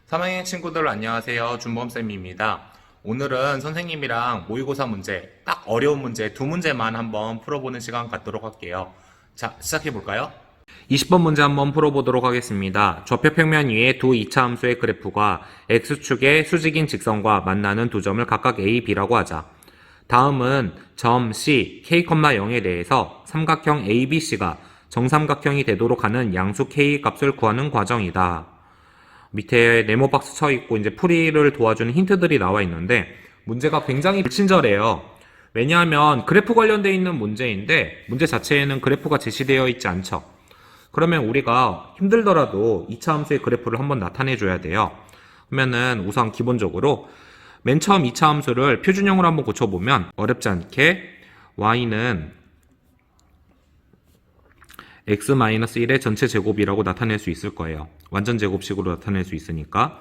3학년 친구들 안녕하세요. 준범쌤입니다. 오늘은 선생님이랑 모의고사 문제, 딱 어려운 문제 두 문제만 한번 풀어보는 시간 갖도록 할게요. 자, 시작해볼까요? 20번 문제 한번 풀어보도록 하겠습니다. 좌표 평면 위에 두 2차 함수의 그래프가 X축의 수직인 직선과 만나는 두 점을 각각 A, B라고 하자. 다음은 점 C, K,0에 대해서 삼각형 ABC가 정삼각형이 되도록 하는 양수 K 값을 구하는 과정이다. 밑에 네모 박스 쳐 있고 이제 풀이를 도와주는 힌트들이 나와 있는데 문제가 굉장히 불친절해요. 왜냐하면 그래프 관련되어 있는 문제인데 문제 자체에는 그래프가 제시되어 있지 않죠. 그러면 우리가 힘들더라도 2차 함수의 그래프를 한번 나타내 줘야 돼요. 그러면은 우선 기본적으로 맨 처음 2차 함수를 표준형으로 한번 고쳐보면 어렵지 않게 y는 x-1의 전체 제곱이라고 나타낼 수 있을 거예요. 완전 제곱식으로 나타낼 수 있으니까.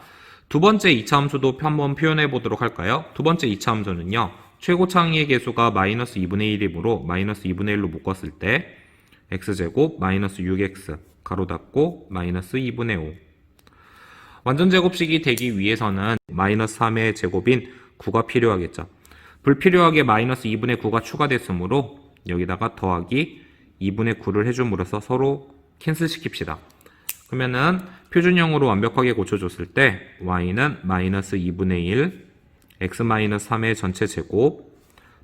두 번째 2차 함수도 한번 표현해 보도록 할까요? 두 번째 2차 함수는요. 최고 창의의 개수가 마이너스 2분의 1이므로 마이너스 2분의 1로 묶었을 때 x제곱 마이너스 6x 가로 닫고 마이너스 2분의 5. 완전 제곱식이 되기 위해서는 마이너스 3의 제곱인 9가 필요하겠죠. 불필요하게 마이너스 2분의 9가 추가됐으므로 여기다가 더하기 2분의 9를 해줌으로써 서로 캔슬 시킵시다. 그러면은 표준형으로 완벽하게 고쳐줬을 때 y는 마이너스 2분의 1 x-3의 전체 제곱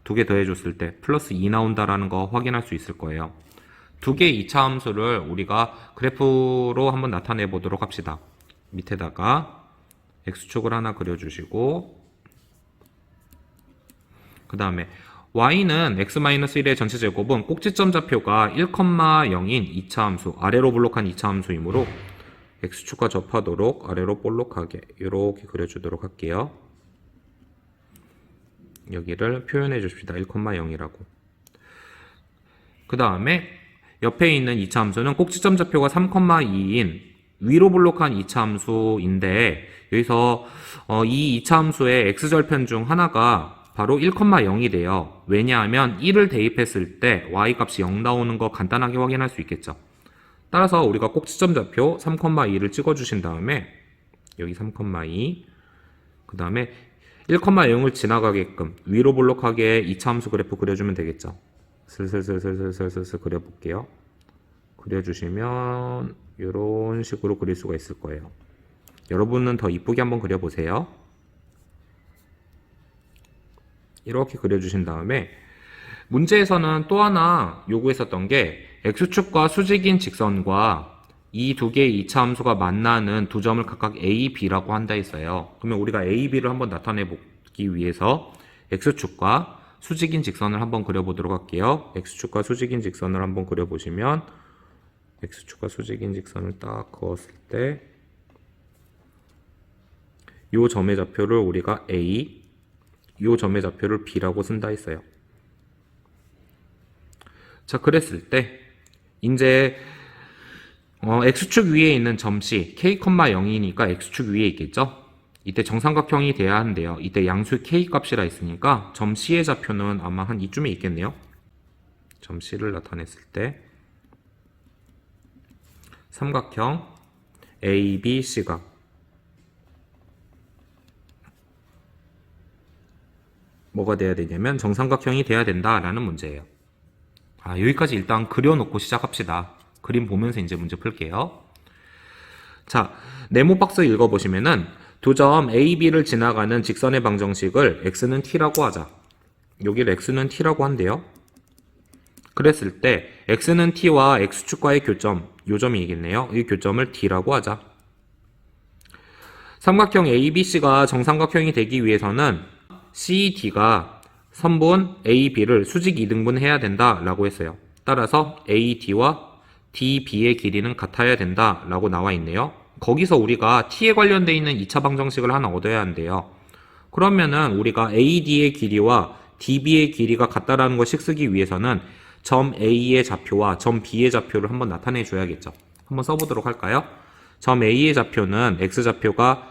두 개 더해줬을 때 플러스 2 나온다라는 거 확인할 수 있을 거예요. 두 개의 2차 함수를 우리가 그래프로 한번 나타내 보도록 합시다. 밑에다가 x축을 하나 그려주시고 그 다음에 y는 x-1의 전체 제곱은 꼭지점 좌표가 1,0인 2차 함수, 아래로 볼록한 2차 함수이므로 x축과 접하도록 아래로 볼록하게 이렇게 그려주도록 할게요. 여기를 표현해 줍시다. 1,0이라고. 그 다음에 옆에 있는 2차 함수는 꼭지점 좌표가 3,2인 위로 볼록한 2차 함수인데 여기서 이 2차 함수의 x절편 중 하나가 바로 1,0이 돼요. 왜냐하면 1을 대입했을 때 y값이 0 나오는 거 간단하게 확인할 수 있겠죠. 따라서 우리가 꼭지점 좌표 3,2를 찍어주신 다음에 여기 3,2 그 다음에 1,0을 지나가게끔 위로 볼록하게 2차 함수 그래프 그려주면 되겠죠. 슬슬슬슬슬슬슬 그려볼게요. 그려주시면 이런 식으로 그릴 수가 있을 거예요. 여러분은 더 이쁘게 한번 그려보세요. 이렇게 그려주신 다음에 문제에서는 또 하나 요구했었던 게 x축과 수직인 직선과 이 두 개의 2차 함수가 만나는 두 점을 각각 a, b라고 한다 했어요. 그러면 우리가 a, b를 한번 나타내 보기 위해서 x축과 수직인 직선을 한번 그려보도록 할게요. x축과 수직인 직선을 한번 그려보시면 x축과 수직인 직선을 딱 그었을 때 이 점의 좌표를 우리가 a, 이 점의 좌표를 b라고 쓴다 했어요. 자, 그랬을 때 이제 x축 위에 있는 점 C, k,0이니까 x축 위에 있겠죠? 이때 정삼각형이 돼야 한대요. 이때 양수 k 값이라 있으니까 점 C의 좌표는 아마 한 이쯤에 있겠네요. 점 C를 나타냈을 때 삼각형 ABC가 뭐가 돼야 되냐면 정삼각형이 돼야 된다라는 문제예요. 여기까지 일단 그려놓고 시작합시다. 그림 보면서 이제 문제 풀게요. 자, 네모 박스 읽어보시면은 두 점 A, B를 지나가는 직선의 방정식을 x는 t라고 하자. 여기를 x는 t라고 한대요. 그랬을 때 x는 t와 x축과의 교점, 요 점이겠네요. 이 교점을 d라고 하자. 삼각형 ABC가 정삼각형이 되기 위해서는 CD가 선분 AB를 수직 2등분 해야 된다 라고 했어요. 따라서 AD와 DB의 길이는 같아야 된다 라고 나와 있네요. 거기서 우리가 T에 관련되어 있는 2차 방정식을 하나 얻어야 한대요. 그러면은 우리가 AD의 길이와 DB의 길이가 같다라는 것을 쓰기 위해서는 점 A의 좌표와 점 B의 좌표를 한번 나타내 줘야겠죠. 한번 써보도록 할까요? 점 A의 좌표는 X좌표가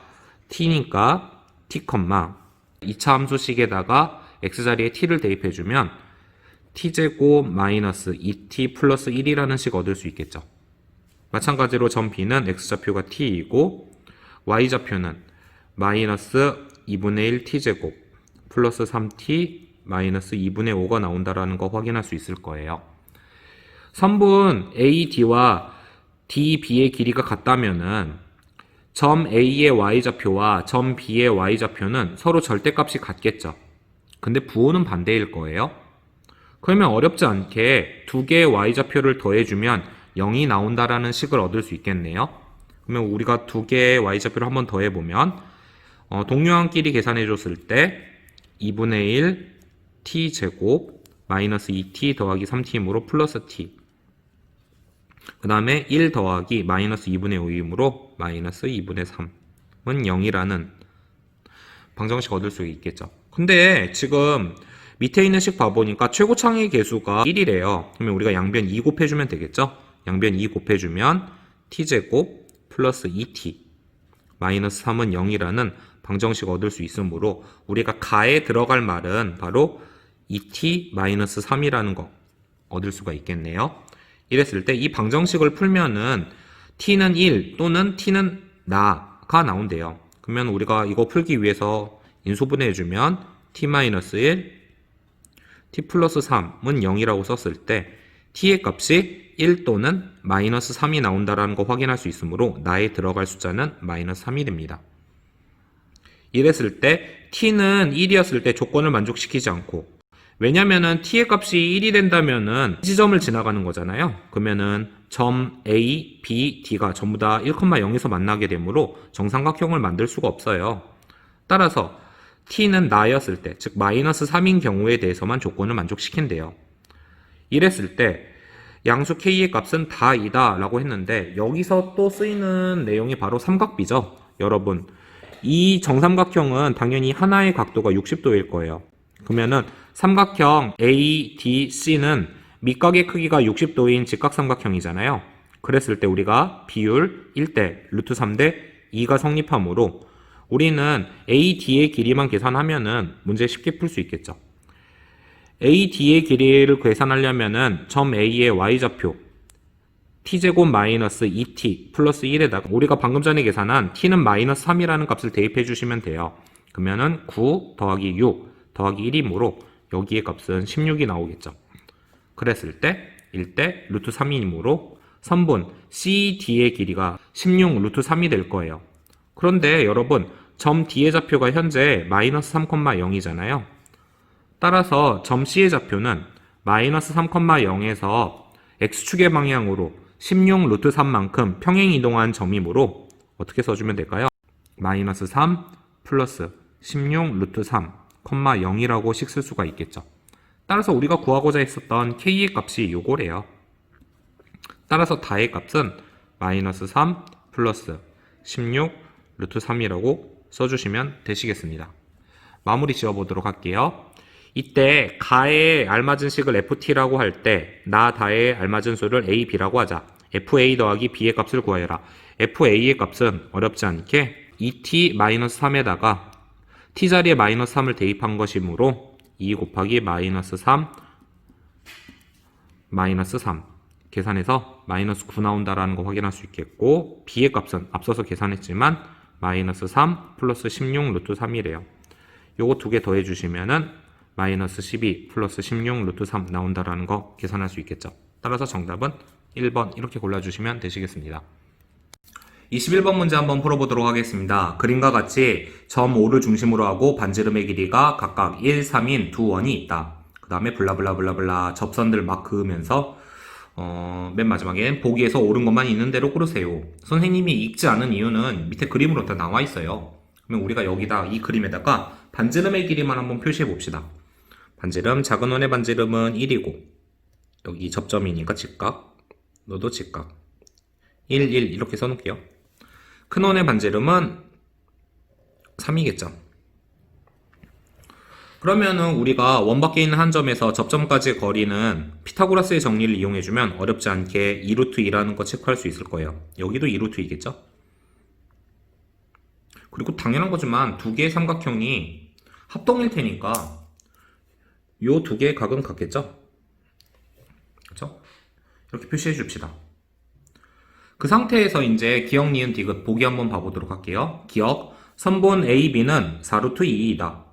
T니까 T, 2차 함수식에다가 x자리에 t를 대입해주면 t제곱 마이너스 2t 플러스 1이라는 식 얻을 수 있겠죠. 마찬가지로 점 B는 x좌표가 t이고 y좌표는 마이너스 2분의 1 t제곱 플러스 3t 마이너스 2분의 5가 나온다라는 거 확인할 수 있을 거예요. 선분 AD와 DB의 길이가 같다면은 점 A의 y좌표와 점 B의 y좌표는 서로 절대값이 같겠죠. 근데 부호는 반대일 거예요. 그러면 어렵지 않게 두 개의 y좌표를 더해주면 0이 나온다라는 식을 얻을 수 있겠네요. 그러면 우리가 두 개의 y좌표를 한번 더해보면 동요한 끼리 계산해줬을 때 2분의 1 t제곱 마이너스 2t 더하기 3t이므로 플러스 t, 그 다음에 1 더하기 마이너스 2분의 5이므로 마이너스 2분의 3은 0이라는 방정식 얻을 수 있겠죠. 근데 지금 밑에 있는 식 봐보니까 최고창의 개수가 1이래요. 그러면 우리가 양변 2 곱해주면 되겠죠. 양변 2 곱해주면 t제곱 플러스 2t 마이너스 3은 0이라는 방정식 얻을 수 있으므로 우리가 가에 들어갈 말은 바로 2t 마이너스 3이라는 거 얻을 수가 있겠네요. 이랬을 때 이 방정식을 풀면은 t는 1 또는 t는 나가 나온대요. 그러면 우리가 이거 풀기 위해서 인수분해해주면 t-1 t 플러스 3은 0이라고 썼을 때 t의 값이 1 또는 마이너스 3이 나온다는 거 확인할 수 있으므로 나에 들어갈 숫자는 마이너스 3이 됩니다. 이랬을 때 t는 1이었을 때 조건을 만족시키지 않고, 왜냐면은 t의 값이 1이 된다면은 지점을 지나가는 거잖아요. 그러면은 점 A, B, D가 전부 다 1,0에서 만나게 되므로 정삼각형을 만들 수가 없어요. 따라서 t는 나였을 때, 즉 마이너스 3인 경우에 대해서만 조건을 만족시킨대요. 이랬을 때 양수 k의 값은 다 2다 라고 했는데, 여기서 또 쓰이는 내용이 바로 삼각비죠. 여러분, 이 정삼각형은 당연히 하나의 각도가 60도일 거예요. 그러면은 삼각형 ADC는 밑각의 크기가 60도인 직각삼각형이잖아요. 그랬을 때 우리가 비율 1대 루트 3대 2가 성립하므로 우리는 AD의 길이만 계산하면은 문제 쉽게 풀 수 있겠죠. AD의 길이를 계산하려면은 점 A의 y좌표 t제곱 마이너스 2t 플러스 1에다가 우리가 방금 전에 계산한 t는 마이너스 3이라는 값을 대입해 주시면 돼요. 그러면은 9 더하기 6 더하기 1이므로 여기의 값은 16이 나오겠죠. 그랬을 때 1대 루트 3이므로 선분 CD의 길이가 16 루트 3이 될 거예요. 그런데 여러분, 점 D의 좌표가 현재 마이너스 3,0이잖아요. 따라서 점 C의 좌표는 마이너스 3,0에서 X축의 방향으로 16 루트 3만큼 평행 이동한 점이므로 어떻게 써주면 될까요? 마이너스 3 플러스 16 루트 3, 0이라고 식 쓸 수가 있겠죠. 따라서 우리가 구하고자 했었던 k의 값이 요거래요. 따라서 다의 값은 마이너스 3 플러스 16 루트 3이라고 써주시면 되시겠습니다. 마무리 지어보도록 할게요. 이때 가에 알맞은 식을 ft라고 할 때 나 다에 알맞은 수를 a, b라고 하자. fa 더하기 b의 값을 구하여라. fa의 값은 어렵지 않게 2t-3에다가 t자리에 마이너스 3을 대입한 것이므로 2 곱하기 마이너스 3 마이너스 3 계산해서 마이너스 9 나온다라는 거 확인할 수 있겠고, b의 값은 앞서서 계산했지만 마이너스 3 플러스 16 루트 3이래요. 요거 두 개 더해 주시면은 마이너스 12 플러스 16 루트 3 나온다라는 거 계산할 수 있겠죠. 따라서 정답은 1번 이렇게 골라주시면 되시겠습니다. 21번 문제 한번 풀어보도록 하겠습니다. 그림과 같이 점 5를 중심으로 하고 반지름의 길이가 각각 1, 3인 두 원이 있다. 그 다음에 블라블라블라블라 접선들 막 그으면서 맨 마지막엔 보기에서 옳은 것만 있는 대로 고르세요. 선생님이 읽지 않은 이유는 밑에 그림으로 다 나와 있어요. 그러면 우리가 여기다 이 그림에다가 반지름의 길이만 한번 표시해 봅시다. 반지름, 작은 원의 반지름은 1이고 여기 접점이니까 직각, 너도 직각 1, 1 이렇게 써놓을게요. 큰 원의 반지름은 3이겠죠. 그러면은 우리가 원 밖에 있는 한 점에서 접점까지의 거리는 피타고라스의 정리를 이용해주면 어렵지 않게 2루트 2라는 거 체크할 수 있을 거예요. 여기도 2루트 2겠죠. 그리고 당연한 거지만 두 개의 삼각형이 합동일 테니까 요 두 개의 각은 같겠죠. 그렇죠? 이렇게 표시해 줍시다. 그 상태에서 이제 기억, 니은, 디귿 보기 한번 봐보도록 할게요. 기억, 선분 A, B는 4루트 2이다.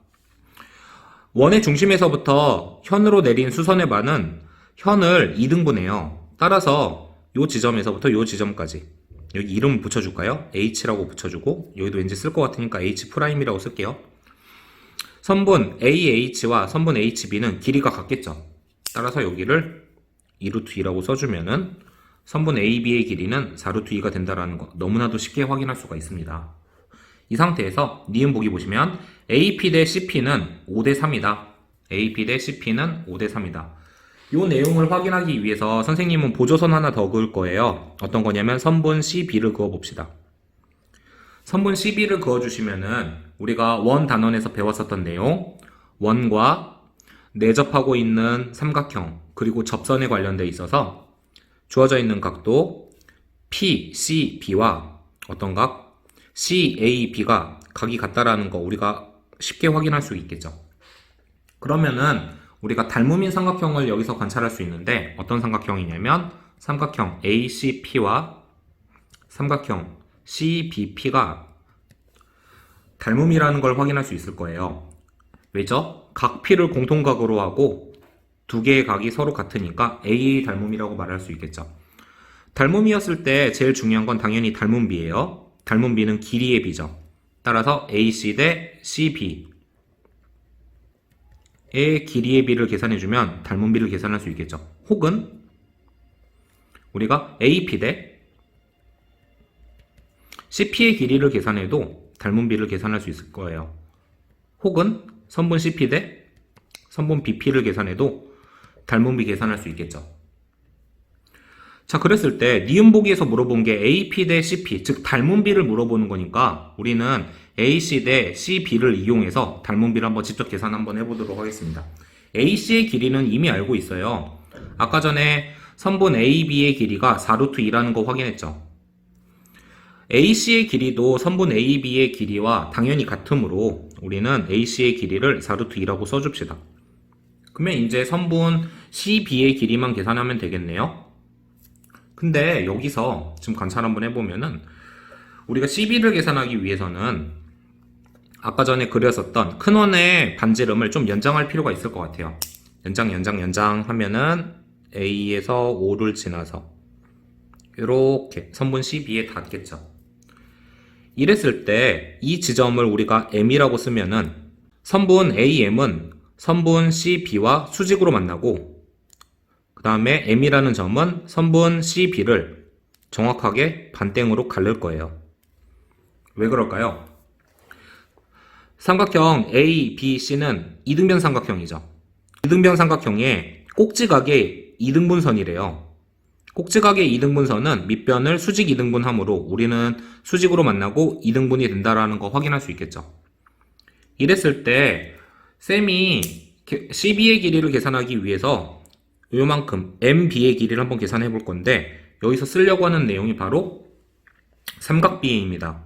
원의 중심에서부터 현으로 내린 수선의 반은 현을 2등분해요. 따라서 이 지점에서부터 이 지점까지 여기 이름 붙여줄까요? H라고 붙여주고 여기도 왠지 쓸 것 같으니까 H'이라고 쓸게요. 선분 AH와 선분 HB는 길이가 같겠죠. 따라서 여기를 2루트 2라고 써주면은 선분 AB의 길이는 4루트 2가 된다는 거 너무나도 쉽게 확인할 수가 있습니다. 이 상태에서 니은 보기 보시면 AP 대 CP는 5대 3이다. AP 대 CP는 5대 3이다. 이 내용을 확인하기 위해서 선생님은 보조선 하나 더 그을 거예요. 어떤 거냐면 선분 CB를 그어 봅시다. 선분 CB를 그어주시면은 우리가 원 단원에서 배웠었던 내용, 원과 내접하고 있는 삼각형, 그리고 접선에 관련돼 있어서 주어져 있는 각도 PCB와 어떤 각 CAB가 각이 같다라는 거 우리가 쉽게 확인할 수 있겠죠. 그러면은 우리가 닮음인 삼각형을 여기서 관찰할 수 있는데 어떤 삼각형이냐면 삼각형 ACP와 삼각형 CBP가 닮음이라는 걸 확인할 수 있을 거예요. 왜죠? 각 P를 공통각으로 하고 두 개의 각이 서로 같으니까 A 닮음이라고 말할 수 있겠죠. 닮음이었을 때 제일 중요한 건 당연히 닮음비예요. 닮음비는 길이의 비죠. 따라서 AC 대 CB의 길이의 비를 계산해주면 닮음비를 계산할 수 있겠죠. 혹은 우리가 AP 대 CP의 길이를 계산해도 닮음비를 계산할 수 있을 거예요. 혹은 선분 CP 대 선분 BP를 계산해도 닮음비 계산할 수 있겠죠. 자, 그랬을 때 니은 보기에서 물어본 게 AP 대 CP, 즉 닮음비를 물어보는 거니까 우리는 AC 대 CB를 이용해서 닮음비를 한번 직접 계산 한번 해보도록 하겠습니다. AC의 길이는 이미 알고 있어요. 아까 전에 선분 AB의 길이가 4루트 2라는 거 확인했죠. AC의 길이도 선분 AB의 길이와 당연히 같으므로 우리는 AC의 길이를 4루트 2라고 써줍시다. 그러면 이제 선분 CB의 길이만 계산하면 되겠네요. 근데 여기서 지금 관찰 한번 해보면은 우리가 CB를 계산하기 위해서는 아까 전에 그렸었던 큰 원의 반지름을 좀 연장할 필요가 있을 것 같아요. 연장 하면은 A에서 O를 지나서 이렇게 선분 CB에 닿겠죠. 이랬을 때 이 지점을 우리가 M이라고 쓰면은 선분 AM은 선분 CB와 수직으로 만나고 그 다음에 M이라는 점은 선분 CB를 정확하게 반땡으로 가를 거예요. 왜 그럴까요? 삼각형 ABC는 이등변 삼각형이죠. 이등변 삼각형의 꼭지각의 이등분선이래요. 꼭지각의 이등분선은 밑변을 수직 이등분하므로 우리는 수직으로 만나고 이등분이 된다라는 거 확인할 수 있겠죠. 이랬을 때 쌤이 CB의 길이를 계산하기 위해서 요만큼 MB의 길이를 한번 계산해 볼 건데 여기서 쓰려고 하는 내용이 바로 삼각비입니다.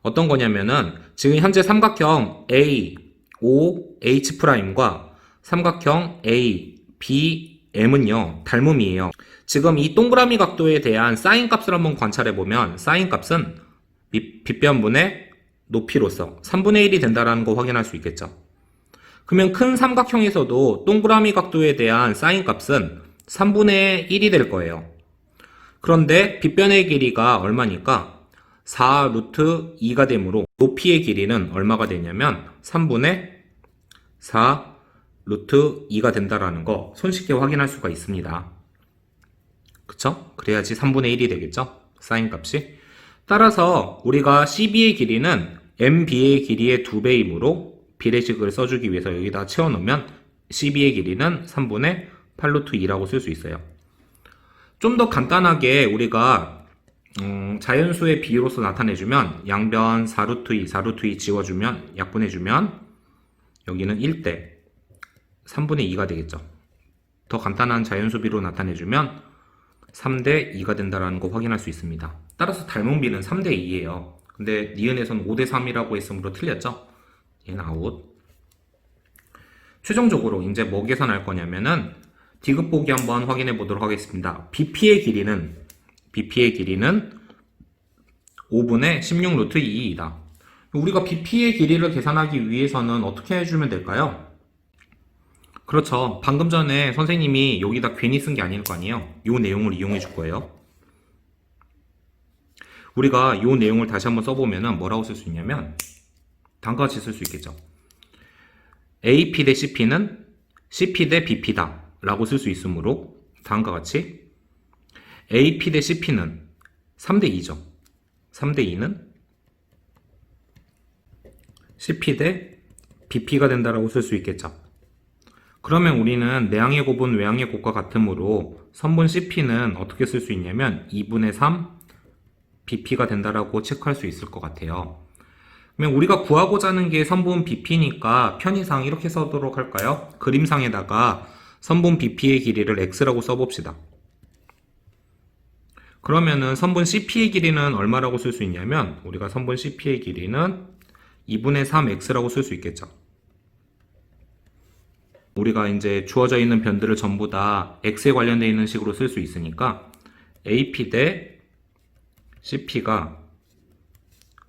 어떤 거냐면은 지금 현재 삼각형 A, O, H'과 삼각형 A, B, M은요 닮음이에요. 지금 이 동그라미 각도에 대한 사인 값을 한번 관찰해보면 사인 값은 빗변분의 높이로서 3분의 1이 된다는 거 확인할 수 있겠죠. 그러면 큰 삼각형에서도 동그라미 각도에 대한 사인 값은 3분의 1이 될 거예요. 그런데 빗변의 길이가 얼마니까 4루트 2가 되므로 높이의 길이는 얼마가 되냐면 3분의 4 루트 2가 된다라는 거 손쉽게 확인할 수가 있습니다. 그쵸? 그래야지 3분의 1이 되겠죠? 사인 값이. 따라서 우리가 CB의 길이는 MB의 길이의 2배이므로 비례식을 써주기 위해서 여기다 채워놓으면 CB의 길이는 3분의 8루트 2라고 쓸 수 있어요. 좀 더 간단하게 우리가 자연수의 비로서 나타내주면 양변 4루트 2, 4루트 2 지워주면 약분해주면 여기는 1대 3분의 2가 되겠죠. 더 간단한 자연수비로 나타내주면 3대 2가 된다는 거 확인할 수 있습니다. 따라서 닮음비는 3대 2예요. 근데 니은에서는 5대 3이라고 했으므로 틀렸죠. 얘는 아웃. 최종적으로 이제 뭐 계산할 거냐면은 디귿 보기 한번 확인해 보도록 하겠습니다. BP의 길이는 5분의 16 루트 2이다. 우리가 BP의 길이를 계산하기 위해서는 어떻게 해주면 될까요? 그렇죠. 방금 전에 선생님이 여기다 괜히 쓴 게 아닐 거 아니에요. 이 내용을 이용해 줄 거예요. 우리가 이 내용을 다시 한번 써보면 뭐라고 쓸 수 있냐면 다음과 같이 쓸 수 있겠죠. AP 대 CP는 CP 대 BP다 라고 쓸 수 있으므로 다음과 같이 AP 대 CP는 3대 2죠. 3대 2는 CP 대 BP가 된다라고 쓸 수 있겠죠. 그러면 우리는 내항의 곱은 외항의 곱과 같으므로 선분 CP는 어떻게 쓸 수 있냐면 2분의 3 BP가 된다라고 체크할 수 있을 것 같아요. 그러면 우리가 구하고자 하는 게 선분 BP니까 편의상 이렇게 써도록 할까요? 그림상에다가 선분 BP의 길이를 X라고 써봅시다. 그러면은 선분 CP의 길이는 얼마라고 쓸 수 있냐면 우리가 선분 CP의 길이는 2분의 3X라고 쓸 수 있겠죠. 우리가 이제 주어져 있는 변들을 전부 다 X에 관련되어 있는 식으로 쓸 수 있으니까 AP 대 CP가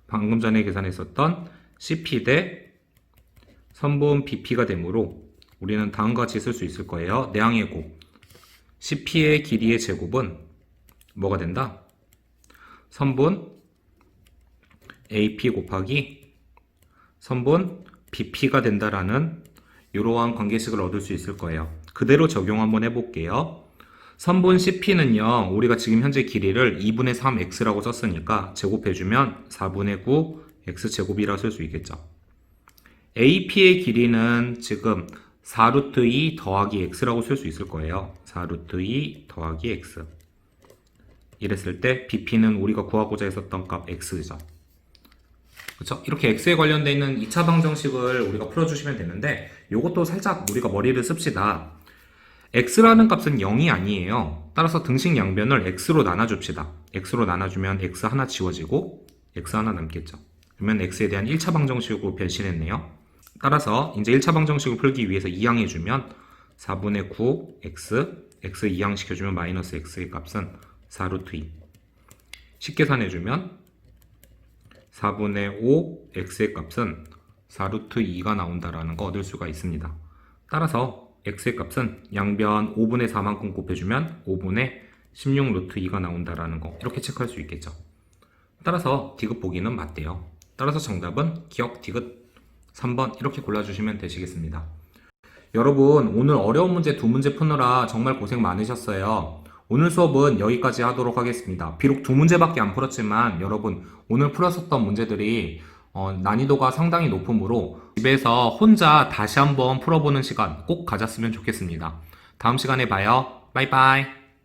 방금 전에 계산했었던 CP 대 선분 BP가 되므로 우리는 다음과 같이 쓸 수 있을 거예요. 내항의 곱 CP의 길이의 제곱은 뭐가 된다? 선분 AP 곱하기 선분 BP가 된다라는 이러한 관계식을 얻을 수 있을 거예요. 그대로 적용 한번 해볼게요. 선분 CP는요, 우리가 지금 현재 길이를 2분의 3x라고 썼으니까 제곱해주면 4분의 9 x제곱이라 쓸 수 있겠죠. AP의 길이는 지금 4루트 2 더하기 x라고 쓸 수 있을 거예요. 4루트 2 더하기 x. 이랬을 때 BP는 우리가 구하고자 했었던 값 x죠. 그렇죠? 이렇게 x에 관련되어 있는 2차 방정식을 우리가 풀어주시면 되는데 이것도 살짝 우리가 머리를 씁시다. x라는 값은 0이 아니에요. 따라서 등식 양변을 x로 나눠줍시다. x로 나눠주면 x 하나 지워지고 x 하나 남겠죠. 그러면 x에 대한 1차 방정식으로 변신했네요. 따라서 이제 1차 방정식을 풀기 위해서 이항해주면 4분의 9 x, x 이항시켜주면 마이너스 x의 값은 4루트 2. 식계산해주면 4분의 5 x의 값은 4루트 2가 나온다라는 거 얻을 수가 있습니다. 따라서 x의 값은 양변 5분의 4만큼 곱해주면 5분의 16 루트 2가 나온다라는 거 이렇게 체크할 수 있겠죠. 따라서 디귿 보기는 맞대요. 따라서 정답은 기억 디귿 3번 이렇게 골라주시면 되시겠습니다. 여러분 오늘 어려운 문제 두 문제 푸느라 정말 고생 많으셨어요. 오늘 수업은 여기까지 하도록 하겠습니다. 비록 두 문제밖에 안 풀었지만 여러분 오늘 풀었었던 문제들이 난이도가 상당히 높으므로 집에서 혼자 다시 한번 풀어보는 시간 꼭 가졌으면 좋겠습니다. 다음 시간에 봐요. 바이바이.